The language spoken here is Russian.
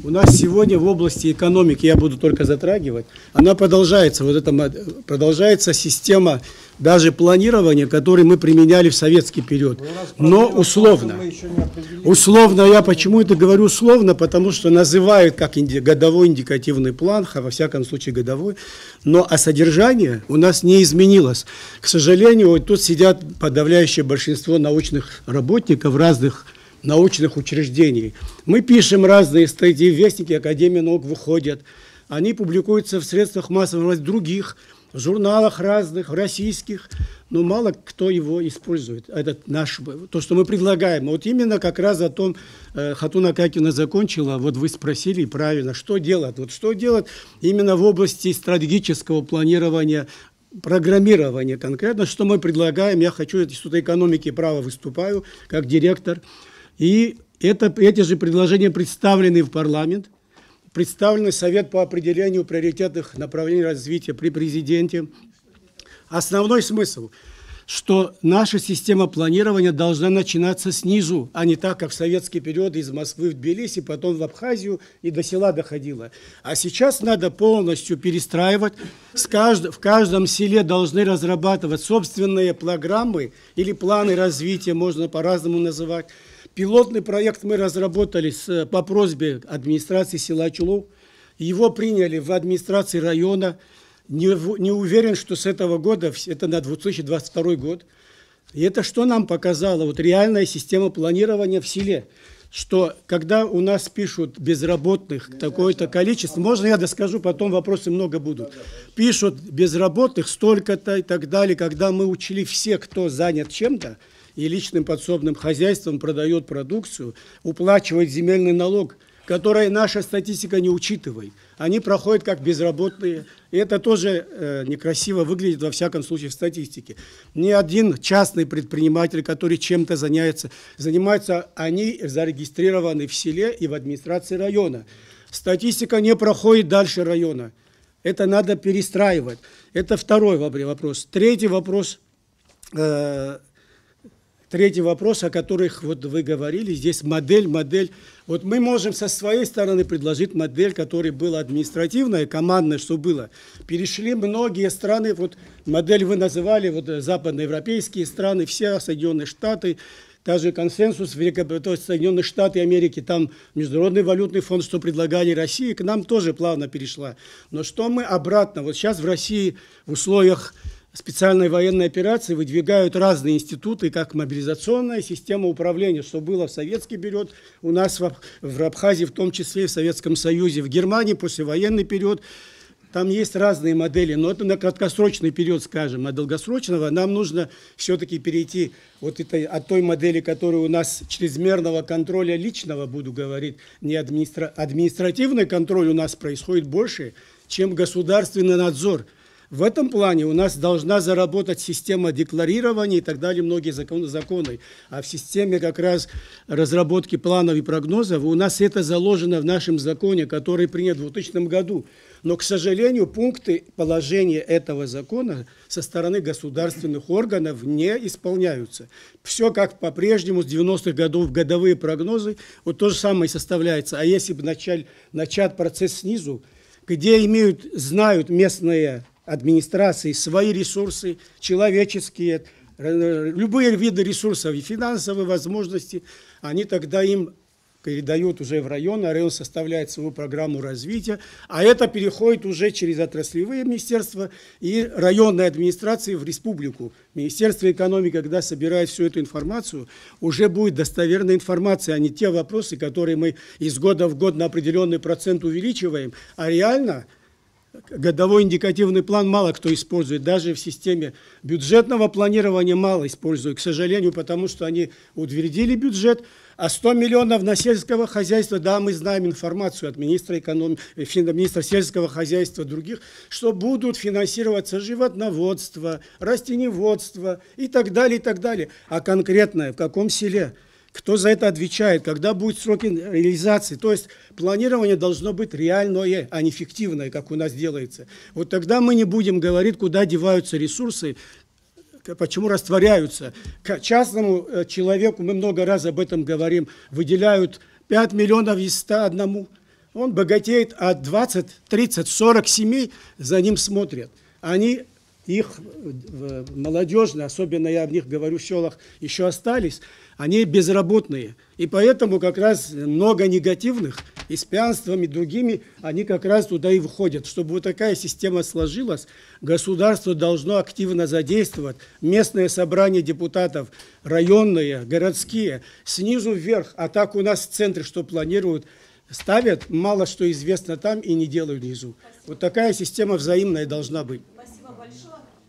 У нас сегодня в области экономики, я буду только затрагивать, она продолжается, продолжается система даже планирования, которую мы применяли в советский период. Но условно. Условно, я почему это говорю условно, потому что называют как годовой индикативный план, во всяком случае годовой, но содержание у нас не изменилось. К сожалению, вот тут сидят подавляющее большинство научных работников разных научных учреждений. Мы пишем разные статьи, вестники Академии наук выходят, они публикуются в средствах массовой информации других, в журналах разных, российских, но мало кто его использует. Это то, что мы предлагаем. Вот именно как раз о том Хатуна Акакиевна закончила, вот вы спросили правильно, что делать. Вот что делать именно в области стратегического планирования, программирования конкретно, что мы предлагаем. Я хочу из Института экономики и права выступаю как директор. И эти же предложения представлены в парламент. Представленный Совет по определению приоритетных направлений развития при президенте. Основной смысл, что наша система планирования должна начинаться снизу, а не так, как в советский период из Москвы в Тбилиси, потом в Абхазию и до села доходила. А сейчас надо полностью перестраивать. В каждом селе должны разрабатывать собственные программы или планы развития, можно по-разному называть. Пилотный проект мы разработали по просьбе администрации села Чулов. Его приняли в администрации района. Не уверен, что с этого года, это на 2022 год. И это что нам показало? Вот реальная система планирования в селе. Что когда у нас пишут безработных такое-то количество, можно я доскажу, потом вопросы много будут. Пишут безработных столько-то и так далее, когда мы учли все, кто занят чем-то, и личным подсобным хозяйством продает продукцию, уплачивает земельный налог, который наша статистика не учитывает. Они проходят как безработные. И это тоже некрасиво выглядит, во всяком случае, в статистике. Ни один частный предприниматель, который чем-то занимается, они зарегистрированы в селе и в администрации района. Статистика не проходит дальше района. Это надо перестраивать. Это второй вопрос. Третий вопрос, о которых вот вы говорили, здесь модель. Вот мы можем со своей стороны предложить модель, которая была административная, командная, что было. Перешли многие страны, вот модель вы называли, вот западноевропейские страны, все Соединенные Штаты, даже консенсус Соединенные Штаты Америки, там Международный валютный фонд, что предлагали России, к нам тоже плавно перешла. Но что мы обратно, вот сейчас в России в условиях специальной военной операции выдвигают разные институты, как мобилизационная система управления, что было в советский период, у нас в Абхазии, в том числе и в Советском Союзе, в Германии послевоенный период. Там есть разные модели, но это на краткосрочный период, скажем, а долгосрочного нам нужно все-таки перейти от той модели, которая у нас чрезмерного контроля личного, буду говорить, не административный контроль у нас происходит больше, чем государственный надзор. В этом плане у нас должна заработать система декларирования и так далее, многие законы. А в системе как раз разработки планов и прогнозов у нас это заложено в нашем законе, который принят в 2000 году. Но, к сожалению, пункты положения этого закона со стороны государственных органов не исполняются. Все как по-прежнему с 90-х годов годовые прогнозы, вот то же самое составляется. А если бы начать процесс снизу, где знают местные администрации свои ресурсы, человеческие, любые виды ресурсов и финансовые возможности, они тогда им передают уже в район, а район составляет свою программу развития, а это переходит уже через отраслевые министерства и районные администрации в республику. Министерство экономики, когда собирает всю эту информацию, уже будет достоверная информация, а не те вопросы, которые мы из года в год на определенный процент увеличиваем, а реально годовой индикативный план мало кто использует, даже в системе бюджетного планирования мало используют, к сожалению, потому что они утвердили бюджет, а 100 миллионов на сельского хозяйства, да, мы знаем информацию от министра сельского хозяйства, других, что будут финансироваться животноводство, растениеводство и так далее, и так далее. А конкретно в каком селе? Кто за это отвечает, когда будут сроки реализации. То есть планирование должно быть реальное, а не фиктивное, как у нас делается. Вот тогда мы не будем говорить, куда деваются ресурсы, почему растворяются. К частному человеку, мы много раз об этом говорим, выделяют 5 миллионов из 100 одному. Он богатеет, а 20, 30, 40 семей за ним смотрят. Они, их молодежные, особенно я о них говорю, в селах еще остались, они безработные. И поэтому как раз много негативных, и с пьянством, и другими, они как раз туда и выходят. Чтобы вот такая система сложилась, государство должно активно задействовать местные собрания депутатов, районные, городские, снизу вверх. А так у нас в центре, что планируют, ставят, мало что известно там и не делают внизу. Вот такая система взаимная должна быть.